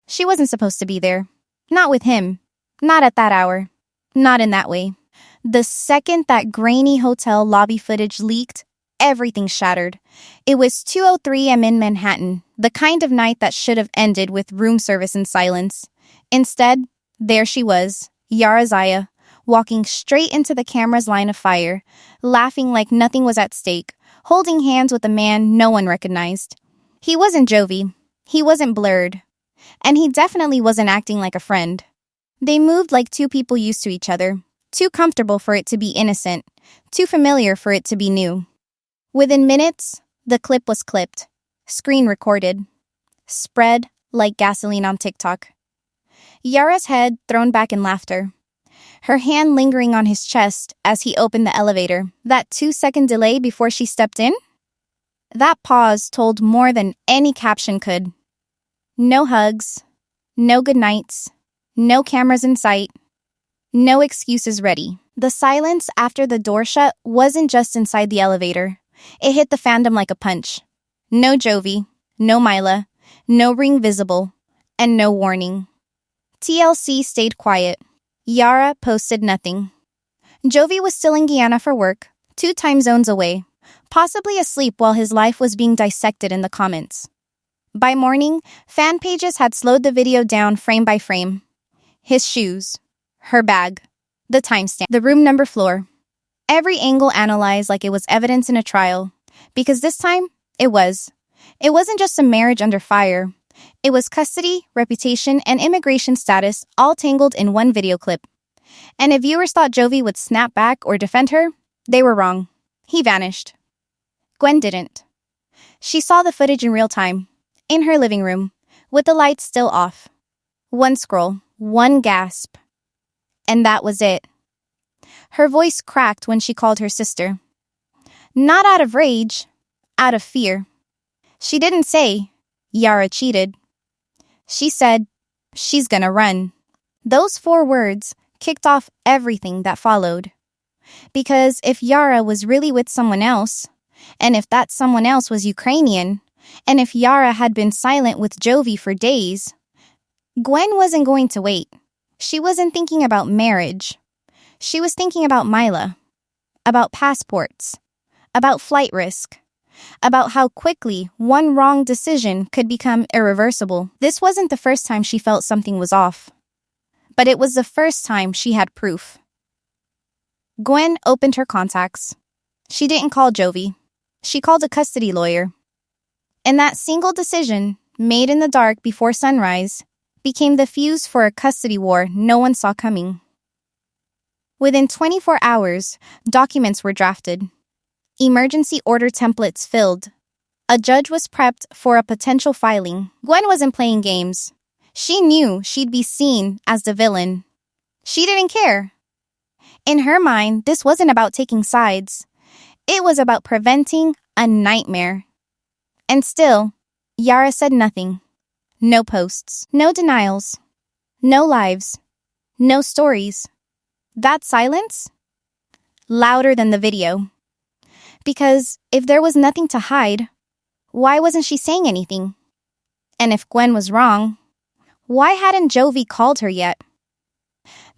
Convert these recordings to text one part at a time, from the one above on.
She wasn't supposed to be there. Not with him. Not at that hour. Not in that way. The second that grainy hotel lobby footage leaked, everything shattered. It was 2:03 a.m. in Manhattan, the kind of night that should have ended with room service and silence. Instead, there she was, Yara Zaya, walking straight into the camera's line of fire, laughing like nothing was at stake, holding hands with a man no one recognized. He wasn't Jovi. He wasn't blurred. And he definitely wasn't acting like a friend. They moved like two people used to each other, too comfortable for it to be innocent, too familiar for it to be new. Within minutes, the clip was clipped, screen recorded, spread like gasoline on TikTok. Yara's head thrown back in laughter, her hand lingering on his chest as he opened the elevator. That 2-second delay before she stepped in? That pause told more than any caption could. No hugs, no goodnights, no cameras in sight, no excuses ready. The silence after the door shut wasn't just inside the elevator. It hit the fandom like a punch. No Jovi, no Mylah, no ring visible, and no warning. TLC stayed quiet. Yara posted nothing. Jovi was still in Guyana for work, 2 time zones away, possibly asleep while his life was being dissected in the comments. By morning, fan pages had slowed the video down frame by frame. His shoes, her bag, the timestamp, the room number floor. Every angle analyzed like it was evidence in a trial. Because this time, it was. It wasn't just a marriage under fire. It was custody, reputation, and immigration status all tangled in one video clip. And if viewers thought Jovi would snap back or defend her, they were wrong. He vanished. Gwen didn't. She saw the footage in real time, in her living room, with the lights still off. One scroll, one gasp. And that was it. Her voice cracked when she called her sister. Not out of rage, out of fear. She didn't say, Yara cheated. She said, she's gonna run. Those 4 words kicked off everything that followed. Because if Yara was really with someone else, and if that someone else was Ukrainian, and if Yara had been silent with Jovi for days, Gwen wasn't going to wait. She wasn't thinking about marriage. She was thinking about Mylah, about passports, about flight risk, about how quickly one wrong decision could become irreversible. This wasn't the first time she felt something was off, but it was the first time she had proof. Gwen opened her contacts. She didn't call Jovi. She called a custody lawyer. And that single decision, made in the dark before sunrise, became the fuse for a custody war no one saw coming. Within 24 hours, documents were drafted. Emergency order templates filled. A judge was prepped for a potential filing. Gwen wasn't playing games. She knew she'd be seen as the villain. She didn't care. In her mind, this wasn't about taking sides. It was about preventing a nightmare. And still, Yara said nothing. No posts, no denials, no lives, no stories. That silence? Louder than the video. Because if there was nothing to hide, why wasn't she saying anything? And if Gwen was wrong, why hadn't Jovi called her yet?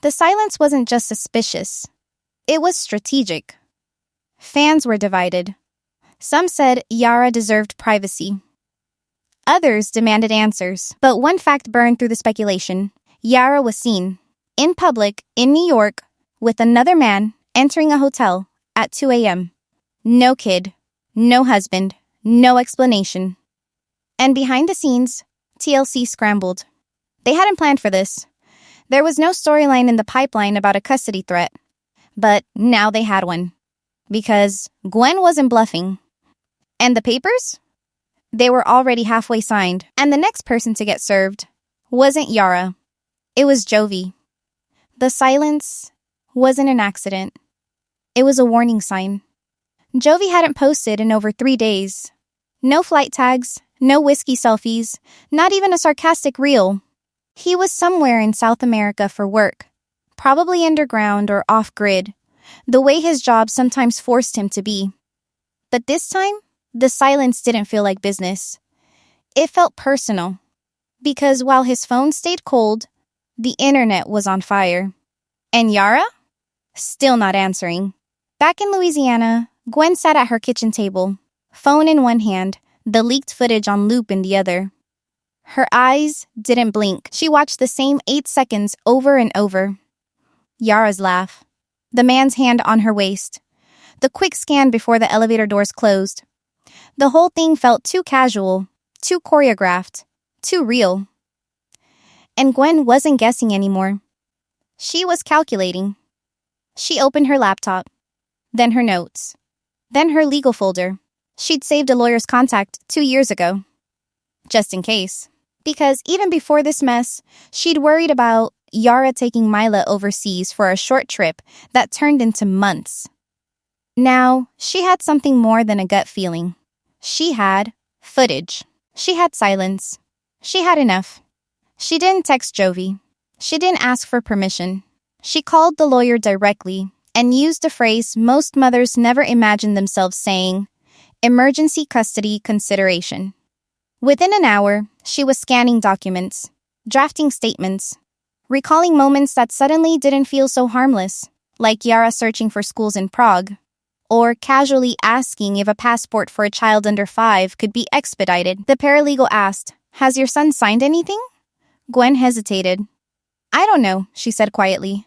The silence wasn't just suspicious. It was strategic. Fans were divided. Some said Yara deserved privacy. Others demanded answers. But one fact burned through the speculation. Yara was seen, in public, in New York, with another man entering a hotel at 2 a.m. No kid, no husband, no explanation. And behind the scenes, TLC scrambled. They hadn't planned for this. There was no storyline in the pipeline about a custody threat. But now they had one. Because Gwen wasn't bluffing. And the papers? They were already halfway signed. And the next person to get served wasn't Yara. It was Jovi. The silence wasn't an accident. It was a warning sign. Jovi hadn't posted in over 3 days. No flight tags, no whiskey selfies, not even a sarcastic reel. He was somewhere in South America for work, probably underground or off-grid, the way his job sometimes forced him to be. But this time, the silence didn't feel like business. It felt personal. Because while his phone stayed cold, the internet was on fire. And Yara? Still not answering. Back in Louisiana, Gwen sat at her kitchen table, phone in one hand, the leaked footage on loop in the other. Her eyes didn't blink. She watched the same 8 seconds over and over. Yara's laugh. The man's hand on her waist. The quick scan before the elevator doors closed. The whole thing felt too casual, too choreographed, too real. And Gwen wasn't guessing anymore. She was calculating. She opened her laptop, then her notes, then her legal folder. She'd saved a lawyer's contact 2 years ago. Just in case. Because even before this mess, she'd worried about Yara taking Mylah overseas for a short trip that turned into months. Now, she had something more than a gut feeling. She had footage. She had silence. She had enough. She didn't text Jovi. She didn't ask for permission. She called the lawyer directly and used a phrase most mothers never imagined themselves saying, emergency custody consideration. Within an hour, she was scanning documents, drafting statements, recalling moments that suddenly didn't feel so harmless, like Yara searching for schools in Prague, or casually asking if a passport for a child under 5 could be expedited. The paralegal asked, "Has your son signed anything?" Gwen hesitated. "I don't know," she said quietly,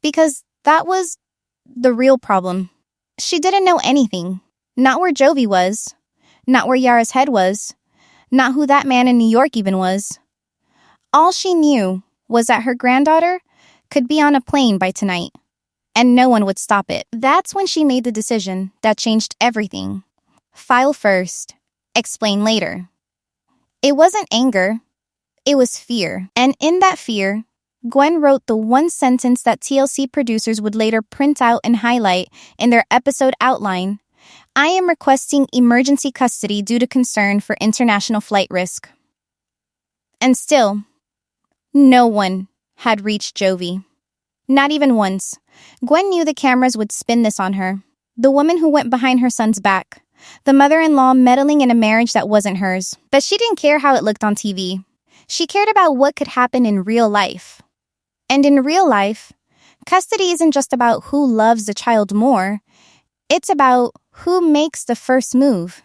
because that was the real problem. She didn't know anything. Not where Jovi was, not where Yara's head was, not who that man in New York even was. All she knew was that her granddaughter could be on a plane by tonight, and no one would stop it. That's when she made the decision that changed everything. File first, explain later. It wasn't anger, it was fear. And in that fear, Gwen wrote the one sentence that TLC producers would later print out and highlight in their episode outline: "I am requesting emergency custody due to concern for international flight risk." And still, no one had reached Jovi. Not even once. Gwen knew the cameras would spin this on her. The woman who went behind her son's back. The mother-in-law meddling in a marriage that wasn't hers. But she didn't care how it looked on TV. She cared about what could happen in real life. And in real life, custody isn't just about who loves the child more. It's about who makes the first move.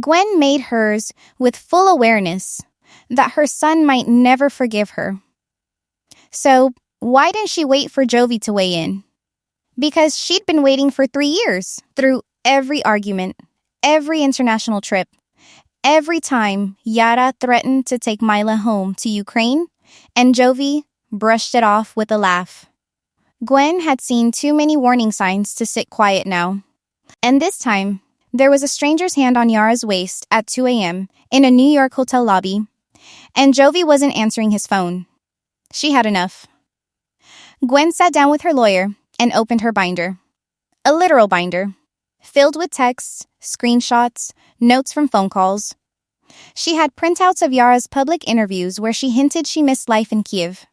Gwen made hers with full awareness that her son might never forgive her. So, why didn't she wait for Jovi to weigh in? Because she'd been waiting for 3 years, through every argument, every international trip, every time Yara threatened to take Mylah home to Ukraine, and Jovi brushed it off with a laugh. Gwen had seen too many warning signs to sit quiet now. And this time, there was a stranger's hand on Yara's waist at 2 a.m. in a New York hotel lobby, and Jovi wasn't answering his phone. She had enough. Gwen sat down with her lawyer and opened her binder. A literal binder, filled with texts, screenshots, notes from phone calls. She had printouts of Yara's public interviews where she hinted she missed life in Kiev.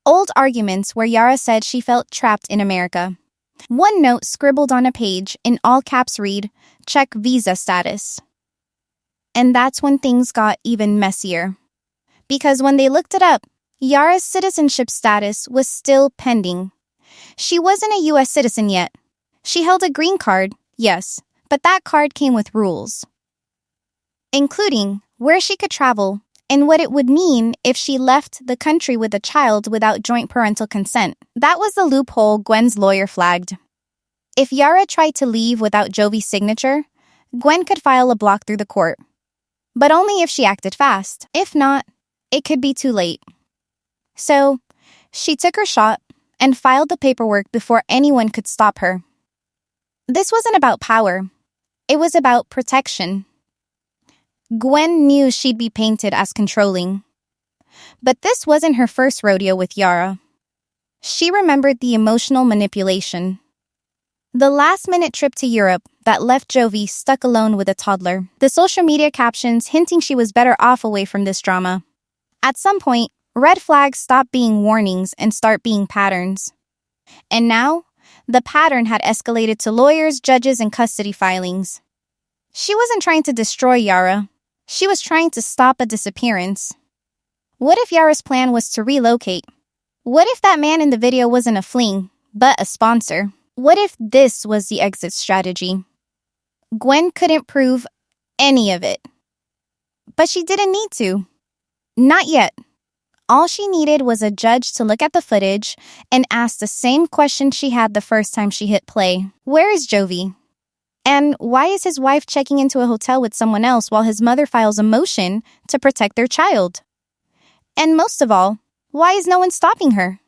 Old arguments where Yara said she felt trapped in America. One note scribbled on a page in all caps read, "Check visa status." And that's when things got even messier. Because when they looked it up, Yara's citizenship status was still pending. She wasn't a U.S. citizen yet. She held a green card, yes, but that card came with rules, including where she could travel and what it would mean if she left the country with a child without joint parental consent. That was the loophole Gwen's lawyer flagged. If Yara tried to leave without Jovi's signature, Gwen could file a block through the court. But only if she acted fast. If not, it could be too late. So, she took her shot and filed the paperwork before anyone could stop her. This wasn't about power. It was about protection. Gwen knew she'd be painted as controlling. But this wasn't her first rodeo with Yara. She remembered the emotional manipulation. The last-minute trip to Europe that left Jovi stuck alone with a toddler. The social media captions hinting she was better off away from this drama. At some point, red flags stopped being warnings and start being patterns. And now, the pattern had escalated to lawyers, judges, and custody filings. She wasn't trying to destroy Yara. She was trying to stop a disappearance. What if Yara's plan was to relocate? What if that man in the video wasn't a fling, but a sponsor? What if this was the exit strategy? Gwen couldn't prove any of it. But she didn't need to. Not yet. All she needed was a judge to look at the footage and ask the same question she had the first time she hit play. Where is Jovi? And why is his wife checking into a hotel with someone else while his mother files a motion to protect their child? And most of all, why is no one stopping her?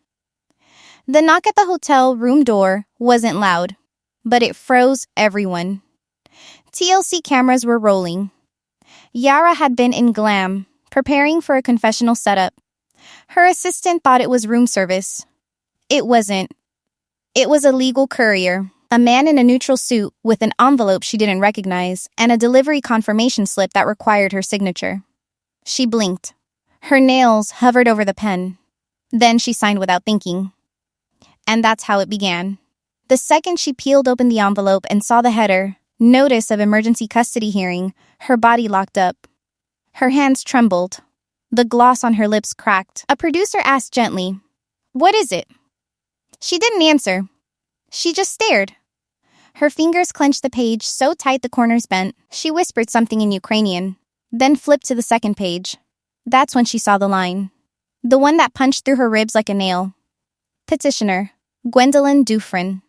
The knock at the hotel room door wasn't loud, but it froze everyone. TLC cameras were rolling. Yara had been in glam, preparing for a confessional setup. Her assistant thought it was room service. It wasn't. It was a legal courier, a man in a neutral suit with an envelope she didn't recognize and a delivery confirmation slip that required her signature. She blinked. Her nails hovered over the pen. Then she signed without thinking. And that's how it began. The second she peeled open the envelope and saw the header, Notice of Emergency Custody Hearing, her body locked up. Her hands trembled. The gloss on her lips cracked. A producer asked gently, "What is it?" She didn't answer. She just stared. Her fingers clenched the page so tight the corners bent. She whispered something in Ukrainian, then flipped to the second page. That's when she saw the line. The one that punched through her ribs like a nail. Petitioner, Gwendolyn Dufren.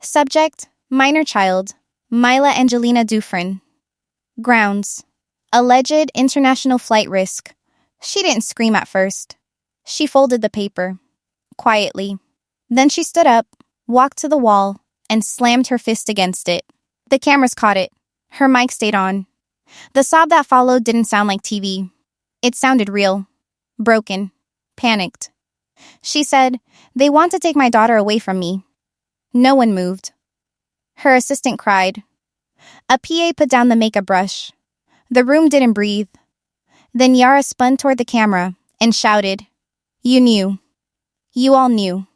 Subject, minor child, Mylah Angelina Dufren. Grounds, alleged international flight risk. She didn't scream at first. She folded the paper, quietly. Then she stood up, walked to the wall, and slammed her fist against it. The cameras caught it. Her mic stayed on. The sob that followed didn't sound like TV. It sounded real, broken, panicked. She said, "They want to take my daughter away from me." No one moved. Her assistant cried. A PA put down the makeup brush. The room didn't breathe. Then Yara spun toward the camera and shouted, "You knew. You all knew.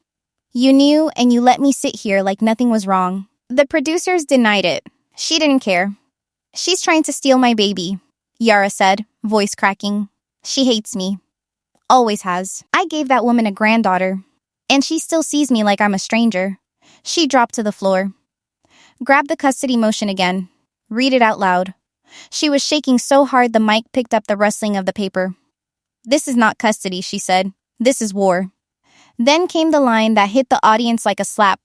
You knew and you let me sit here like nothing was wrong." The producers denied it. She didn't care. "She's trying to steal my baby," Yara said, voice cracking. "She hates me. Always has. I gave that woman a granddaughter, and she still sees me like I'm a stranger." She dropped to the floor. Grabbed the custody motion again. Read it out loud. She was shaking so hard the mic picked up the rustling of the paper. "This is not custody," she said. "This is war." Then came the line that hit the audience like a slap.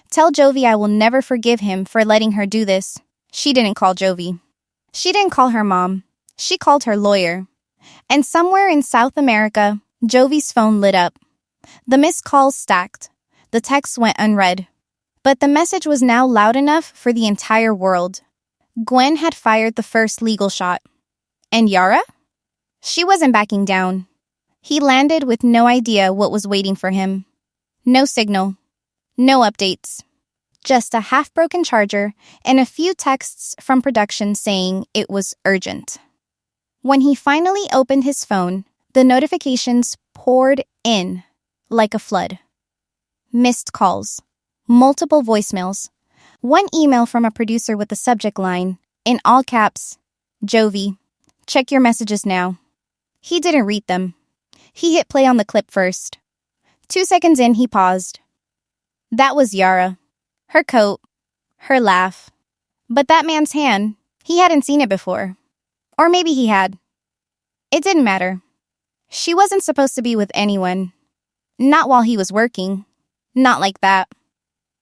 "Tell Jovi I will never forgive him for letting her do this." She didn't call Jovi. She didn't call her mom. She called her lawyer. And somewhere in South America, Jovi's phone lit up. The missed calls stacked. The text went unread. But the message was now loud enough for the entire world. Gwen had fired the first legal shot. And Yara? She wasn't backing down. He landed with no idea what was waiting for him. No signal. No updates. Just a half-broken charger and a few texts from production saying it was urgent. When he finally opened his phone, the notifications poured in like a flood. Missed calls. Multiple voicemails. One email from a producer with the subject line, in all caps, "Jovi, check your messages now." He didn't read them. He hit play on the clip first. 2 seconds in, he paused. That was Yara. Her coat. Her laugh. But that man's hand, he hadn't seen it before. Or maybe he had. It didn't matter. She wasn't supposed to be with anyone. Not while he was working. Not like that.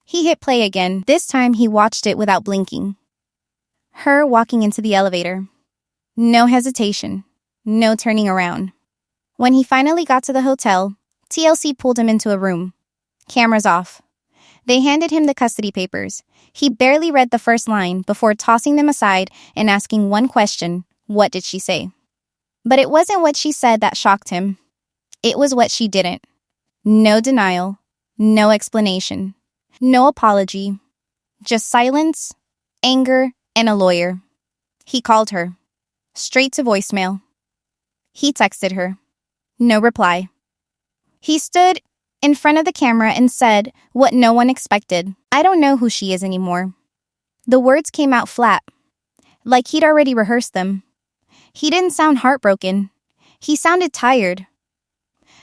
He hit play again. This time he watched it without blinking. Her walking into the elevator. No hesitation. No turning around. When he finally got to the hotel, TLC pulled him into a room. Cameras off. They handed him the custody papers. He barely read the first line before tossing them aside and asking one question, what did she say? But it wasn't what she said that shocked him. It was what she didn't. No denial. No explanation. No apology. Just silence, anger, and a lawyer. He called her. Straight to voicemail. He texted her. No reply. He stood in front of the camera and said what no one expected. "I don't know who she is anymore." The words came out flat, like he'd already rehearsed them. He didn't sound heartbroken. He sounded tired.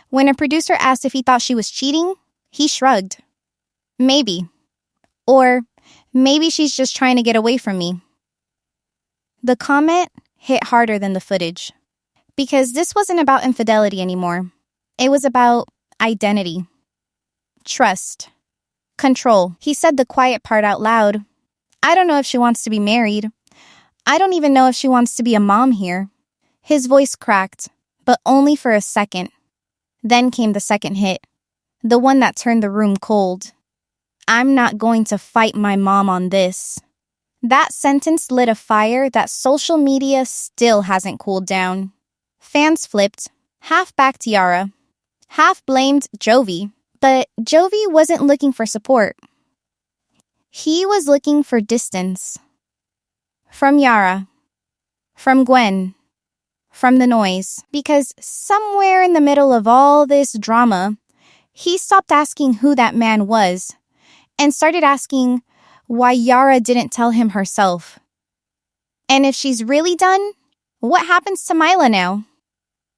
When a producer asked if he thought she was cheating, he shrugged. Maybe. Or maybe she's just trying to get away from me. The comment hit harder than the footage. Because this wasn't about infidelity anymore. It was about identity. Trust. Control. He said the quiet part out loud. I don't know if she wants to be married. I don't even know if she wants to be a mom here. His voice cracked, but only for a second. Then came the second hit. The one that turned the room cold. I'm not going to fight my mom on this. That sentence lit a fire that social media still hasn't cooled down. Fans flipped, half backed Yara, half blamed Jovi. But Jovi wasn't looking for support. He was looking for distance. From Yara. From Gwen. From the noise. Because somewhere in the middle of all this drama, he stopped asking who that man was and started asking why Yara didn't tell him herself. And if she's really done, what happens to Mylah now?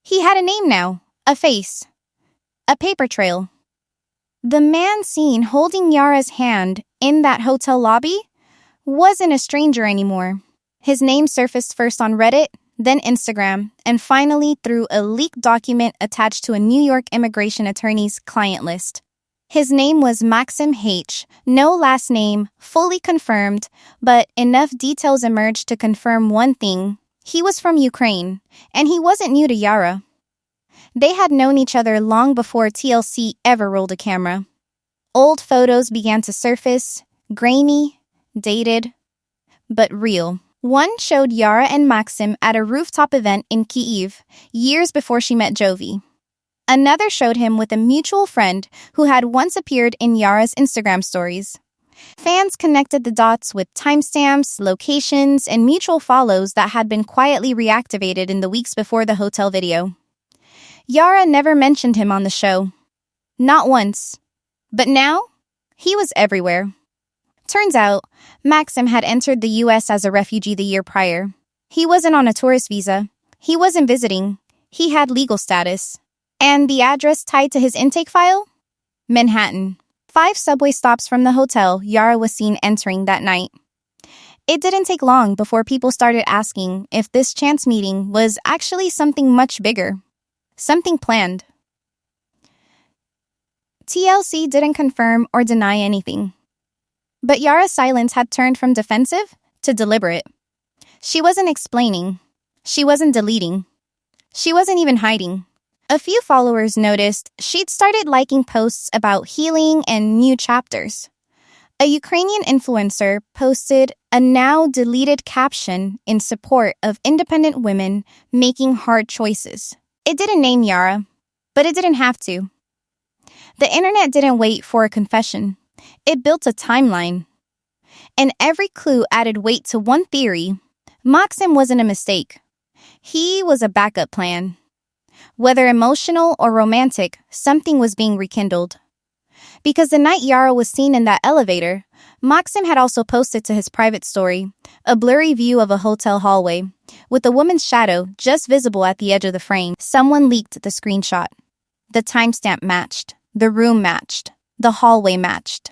He had a name now, a face, a paper trail. The man seen holding Yara's hand in that hotel lobby wasn't a stranger anymore. His name surfaced first on Reddit, then Instagram, and finally through a leaked document attached to a New York immigration attorney's client list. His name was Maxim H., no last name, fully confirmed, but enough details emerged to confirm one thing. He was from Ukraine, and he wasn't new to Yara. They had known each other long before TLC ever rolled a camera. Old photos began to surface, grainy, dated, but real. One showed Yara and Maxim at a rooftop event in Kyiv, years before she met Jovi. Another showed him with a mutual friend who had once appeared in Yara's Instagram stories. Fans connected the dots with timestamps, locations, and mutual follows that had been quietly reactivated in the weeks before the hotel video. Yara never mentioned him on the show. Not once. But now, he was everywhere. Turns out, Maxim had entered the U.S. as a refugee the year prior. He wasn't on a tourist visa. He wasn't visiting. He had legal status. And the address tied to his intake file? Manhattan. 5 subway stops from the hotel Yara was seen entering that night. It didn't take long before people started asking if this chance meeting was actually something much bigger. Something planned. TLC didn't confirm or deny anything. But Yara's silence had turned from defensive to deliberate. She wasn't explaining. She wasn't deleting. She wasn't even hiding. A few followers noticed she'd started liking posts about healing and new chapters. A Ukrainian influencer posted a now-deleted caption in support of independent women making hard choices. It didn't name Yara, but it didn't have to. The internet didn't wait for a confession. It built a timeline. And every clue added weight to one theory. Maxim wasn't a mistake. He was a backup plan. Whether emotional or romantic, something was being rekindled. Because the night Yara was seen in that elevator, Maxim had also posted to his private story a blurry view of a hotel hallway, with a woman's shadow just visible at the edge of the frame. Someone leaked the screenshot. The timestamp matched. The room matched. The hallway matched.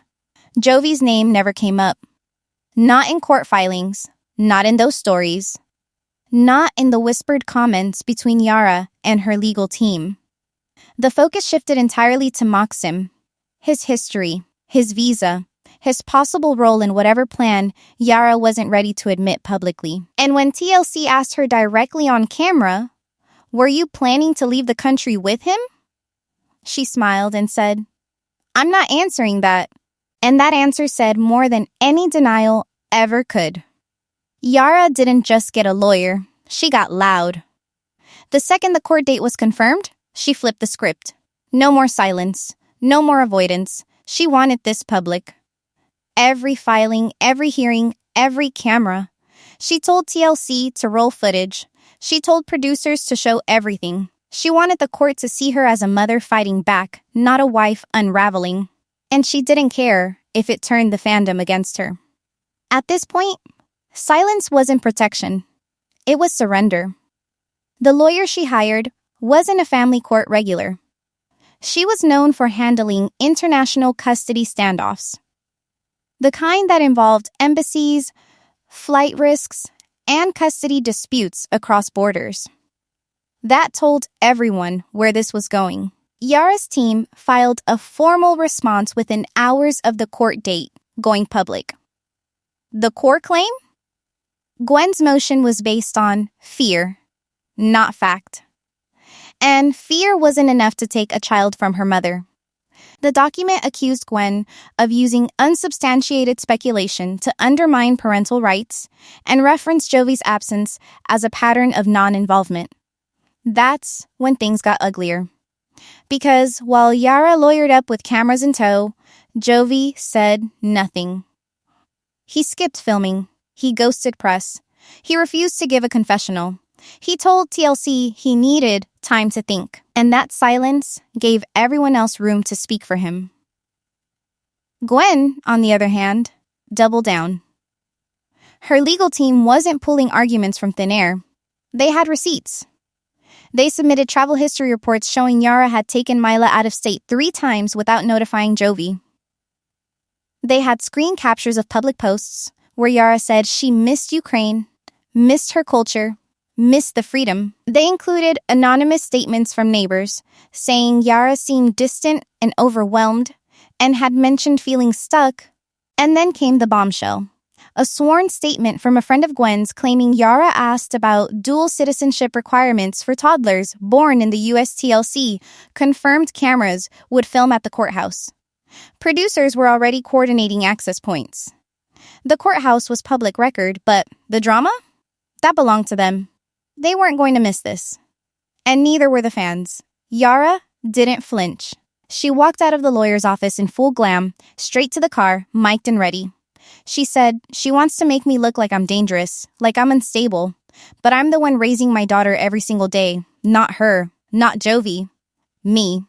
Jovi's name never came up. Not in court filings. Not in those stories. Not in the whispered comments between Yara and her legal team. The focus shifted entirely to Maxim. His history, his visa, his possible role in whatever plan Yara wasn't ready to admit publicly. And when TLC asked her directly on camera, "Were you planning to leave the country with him?" She smiled and said, "I'm not answering that." And that answer said more than any denial ever could. Yara didn't just get a lawyer, she got loud. The second the court date was confirmed, she flipped the script. No more silence, no more avoidance. She wanted this public. Every filing, every hearing, every camera. She told TLC to roll footage. She told producers to show everything. She wanted the court to see her as a mother fighting back, not a wife unraveling. And she didn't care if it turned the fandom against her. At this point, silence wasn't protection. It was surrender. The lawyer she hired wasn't a family court regular. She was known for handling international custody standoffs, the kind that involved embassies, flight risks, and custody disputes across borders. That told everyone where this was going. Yara's team filed a formal response within hours of the court date going public. The core claim? Gwen's motion was based on fear, not fact. And fear wasn't enough to take a child from her mother. The document accused Gwen of using unsubstantiated speculation to undermine parental rights and referenced Jovi's absence as a pattern of non-involvement. That's when things got uglier. Because while Yara lawyered up with cameras in tow, Jovi said nothing. He skipped filming. He ghosted press. He refused to give a confessional. He told TLC he needed time to think, and that silence gave everyone else room to speak for him. Gwen, on the other hand, doubled down. Her legal team wasn't pulling arguments from thin air. They had receipts. They submitted travel history reports showing Yara had taken Mylah out of state 3 times without notifying Jovi. They had screen captures of public posts where Yara said she missed Ukraine, missed her culture, missed the freedom. They included anonymous statements from neighbors saying Yara seemed distant and overwhelmed and had mentioned feeling stuck. And then came the bombshell. A sworn statement from a friend of Gwen's claiming Yara asked about dual citizenship requirements for toddlers born in the US. TLC confirmed cameras would film at the courthouse. Producers were already coordinating access points. The courthouse was public record, but the drama? That belonged to them. They weren't going to miss this. And neither were the fans. Yara didn't flinch. She walked out of the lawyer's office in full glam, straight to the car, mic'd and ready. She said, she wants to make me look like I'm dangerous, like I'm unstable. But I'm the one raising my daughter every single day. Not her. Not Jovi. Me.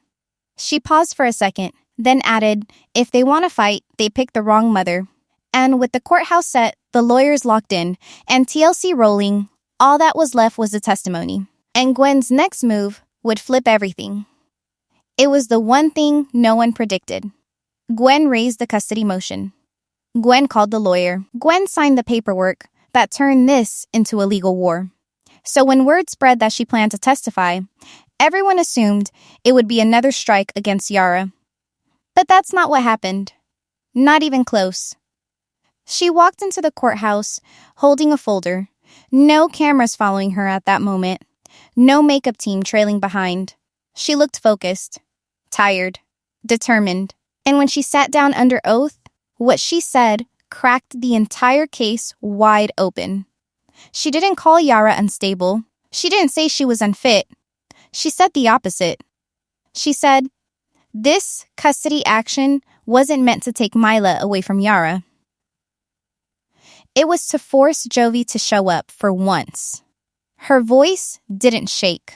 She paused for a second, then added, if they want to fight, they pick the wrong mother. And with the courthouse set, the lawyers locked in, and TLC rolling, all that was left was the testimony. And Gwen's next move would flip everything. It was the one thing no one predicted. Gwen raised the custody motion. Gwen called the lawyer. Gwen signed the paperwork that turned this into a legal war. So when word spread that she planned to testify, everyone assumed it would be another strike against Yara. But that's not what happened. Not even close. She walked into the courthouse holding a folder. No cameras following her at that moment. No makeup team trailing behind. She looked focused, tired, determined. And when she sat down under oath, what she said cracked the entire case wide open. She didn't call Yara unstable. She didn't say she was unfit. She said the opposite. She said, this custody action wasn't meant to take Mylah away from Yara. It was to force Jovi to show up for once. Her voice didn't shake.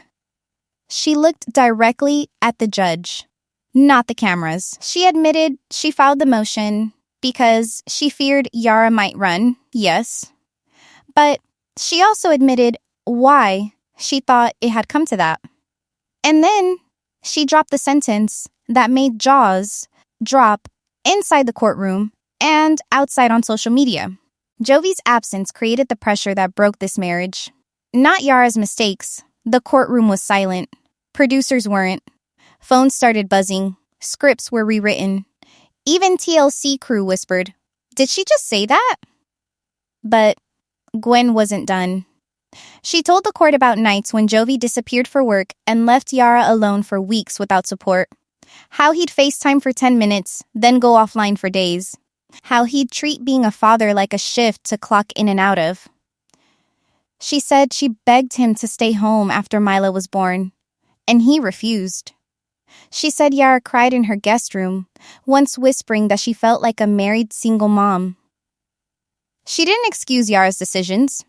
She looked directly at the judge, not the cameras. She admitted she filed the motion because she feared Yara might run, yes. But she also admitted why she thought it had come to that. And then she dropped the sentence that made jaws drop inside the courtroom and outside on social media. Jovi's absence created the pressure that broke this marriage. Not Yara's mistakes. The courtroom was silent. Producers weren't. Phones started buzzing. Scripts were rewritten. Even TLC crew whispered, "Did she just say that?" But Gwen wasn't done. She told the court about nights when Jovi disappeared for work and left Yara alone for weeks without support. How he'd FaceTime for 10 minutes, then go offline for days. How he'd treat being a father like a shift to clock in and out of. She said she begged him to stay home after Mylah was born, and he refused. She said Yara cried in her guest room, once whispering that she felt like a married single mom. She didn't excuse Yara's decisions.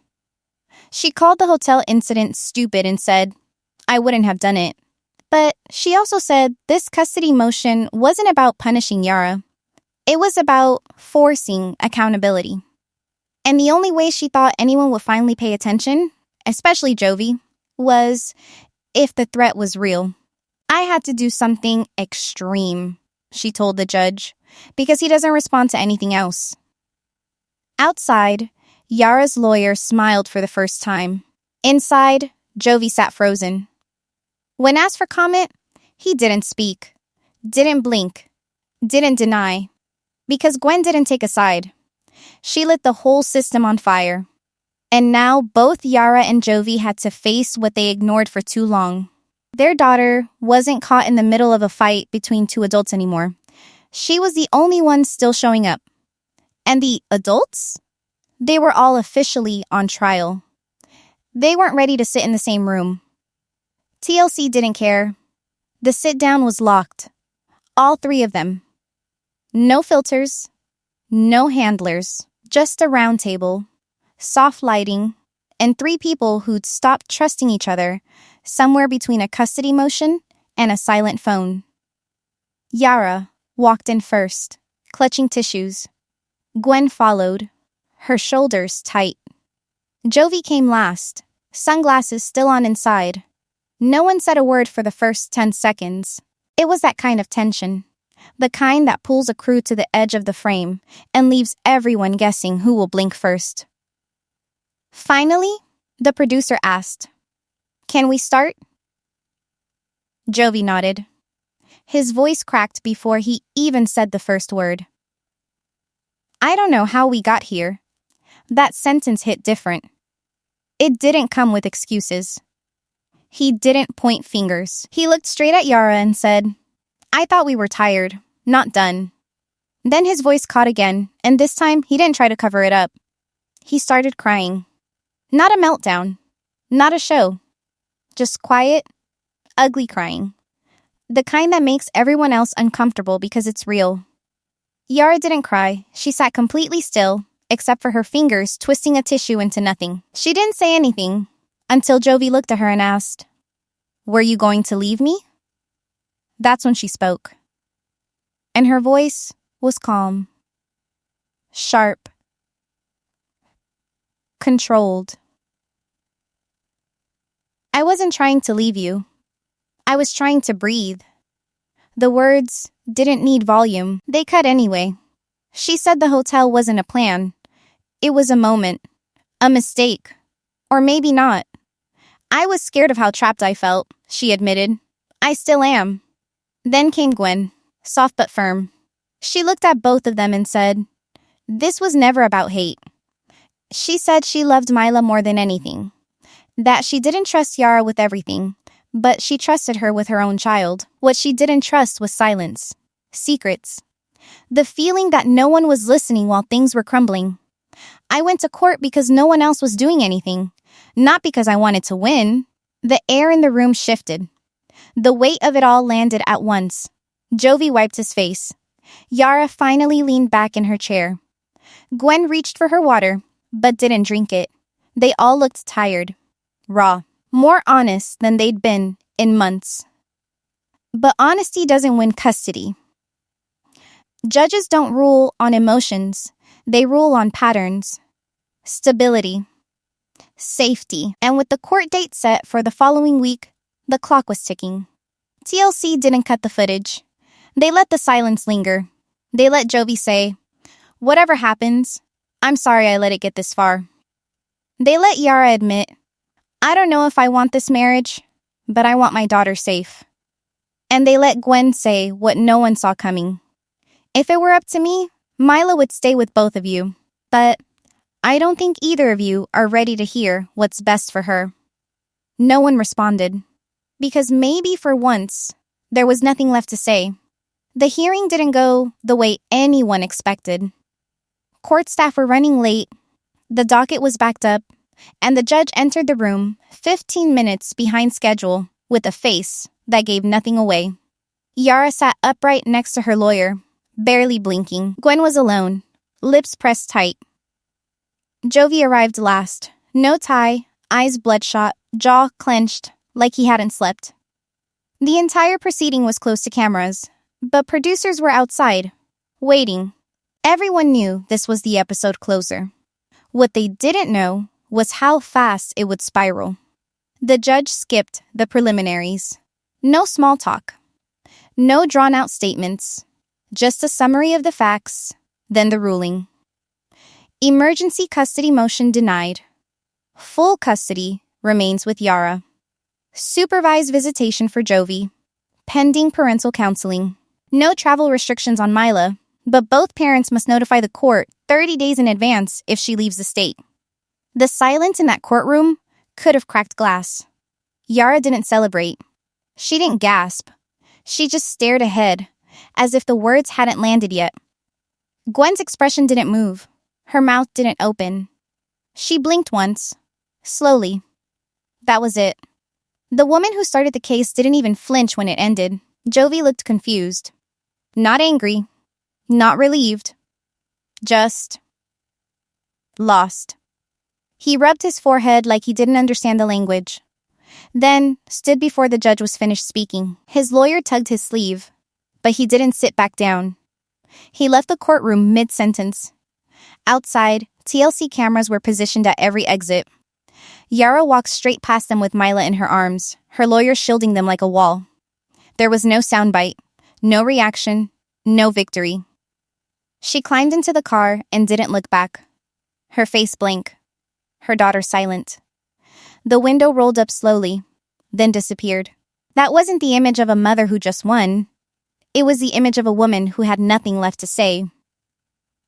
She called the hotel incident stupid and said, "I wouldn't have done it." But she also said this custody motion wasn't about punishing Yara. It was about forcing accountability. And the only way she thought anyone would finally pay attention, especially Jovi, was if the threat was real. I had to do something extreme, she told the judge, because he doesn't respond to anything else. Outside, Yara's lawyer smiled for the first time. Inside, Jovi sat frozen. When asked for comment, he didn't speak, didn't blink, didn't deny, because Gwen didn't take a side. She lit the whole system on fire. And now both Yara and Jovi had to face what they ignored for too long. Their daughter wasn't caught in the middle of a fight between two adults anymore. She was the only one still showing up. And the adults? They were all officially on trial. They weren't ready to sit in the same room. TLC didn't care. The sit-down was locked. All three of them. No filters, no handlers, just a round table, soft lighting, and three people who'd stopped trusting each other somewhere between a custody motion and a silent phone. Yara walked in first, clutching tissues. Gwen followed, her shoulders tight. Jovi came last, sunglasses still on inside. No one said a word for the first 10 seconds. It was that kind of tension. The kind that pulls a crew to the edge of the frame and leaves everyone guessing who will blink first. Finally, the producer asked, "Can we start?" Jovi nodded. His voice cracked before he even said the first word. I don't know how we got here. That sentence hit different. It didn't come with excuses. He didn't point fingers. He looked straight at Yara and said, "I thought we were tired, not done." Then his voice caught again, and this time he didn't try to cover it up. He started crying. Not a meltdown, not a show. Just quiet, ugly crying. The kind that makes everyone else uncomfortable because it's real. Yara didn't cry. She sat completely still, except for her fingers twisting a tissue into nothing. She didn't say anything until Jovi looked at her and asked, "Were you going to leave me?" That's when she spoke. And her voice was calm, sharp, controlled. "I wasn't trying to leave you. I was trying to breathe." The words didn't need volume. They cut anyway. She said the hotel wasn't a plan. It was a moment, a mistake, or maybe not. "I was scared of how trapped I felt," she admitted. "I still am." Then came Gwen, soft but firm. She looked at both of them and said, "This was never about hate." She said she loved Mylah more than anything, that she didn't trust Yara with everything, but she trusted her with her own child. What she didn't trust was silence, secrets, the feeling that no one was listening while things were crumbling. "I went to court because no one else was doing anything, not because I wanted to win." The air in the room shifted. The weight of it all landed at once. Jovi wiped his face. Yara finally leaned back in her chair. Gwen reached for her water, but didn't drink it. They all looked tired, raw, more honest than they'd been in months. But honesty doesn't win custody. Judges don't rule on emotions. They rule on patterns, stability, safety. And with the court date set for the following week, the clock was ticking. TLC didn't cut the footage. They let the silence linger. They let Jovi say, "Whatever happens, I'm sorry I let it get this far." They let Yara admit, "I don't know if I want this marriage, but I want my daughter safe." And they let Gwen say what no one saw coming. "If it were up to me, Mylah would stay with both of you. But I don't think either of you are ready to hear what's best for her." No one responded. Because maybe for once, there was nothing left to say. The hearing didn't go the way anyone expected. Court staff were running late, the docket was backed up, and the judge entered the room 15 minutes behind schedule with a face that gave nothing away. Yara sat upright next to her lawyer, barely blinking. Gwen was alone, lips pressed tight. Jovi arrived last. No tie, eyes bloodshot, jaw clenched, like he hadn't slept. The entire proceeding was close to cameras, but producers were outside, waiting. Everyone knew this was the episode closer. What they didn't know was how fast it would spiral. The judge skipped the preliminaries. No small talk. No drawn-out statements. Just a summary of the facts, then the ruling. Emergency custody motion denied. Full custody remains with Yara. Supervised visitation for Jovi. Pending parental counseling. No travel restrictions on Mylah, but both parents must notify the court 30 days in advance if she leaves the state. The silence in that courtroom could have cracked glass. Yara didn't celebrate. She didn't gasp. She just stared ahead, as if the words hadn't landed yet. Gwen's expression didn't move. Her mouth didn't open. She blinked once, slowly. That was it. The woman who started the case didn't even flinch when it ended. Jovi looked confused. Not angry. Not relieved. Just lost. He rubbed his forehead like he didn't understand the language. Then stood before the judge was finished speaking. His lawyer tugged his sleeve, but he didn't sit back down. He left the courtroom mid-sentence. Outside, TLC cameras were positioned at every exit. Yara walked straight past them with Mylah in her arms, her lawyer shielding them like a wall. There was no soundbite, no reaction, no victory. She climbed into the car and didn't look back. Her face blank. Her daughter silent. The window rolled up slowly, then disappeared. That wasn't the image of a mother who just won. It was the image of a woman who had nothing left to say.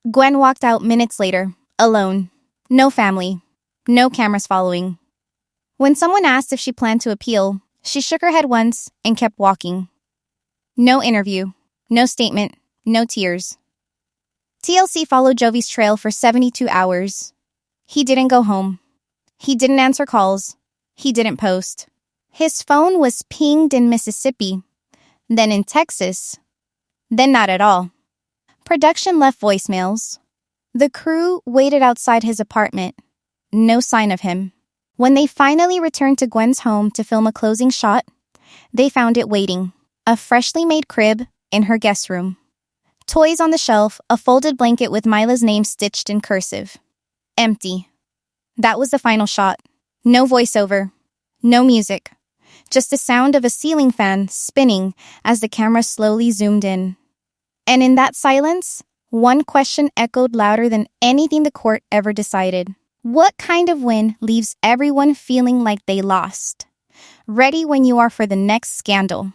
Gwen walked out minutes later, alone. No family. No cameras following. When someone asked if she planned to appeal, she shook her head once and kept walking. No interview. No statement. No tears. TLC followed Jovi's trail for 72 hours. He didn't go home. He didn't answer calls. He didn't post. His phone was pinged in Mississippi, then in Texas, then not at all. Production left voicemails. The crew waited outside his apartment. No sign of him. When they finally returned to Gwen's home to film a closing shot, they found it waiting. A freshly made crib in her guest room. Toys on the shelf, a folded blanket with Mylah's name stitched in cursive. Empty. That was the final shot. No voiceover. No music. Just the sound of a ceiling fan spinning as the camera slowly zoomed in. And in that silence, one question echoed louder than anything the court ever decided. What kind of win leaves everyone feeling like they lost? Ready when you are for the next scandal?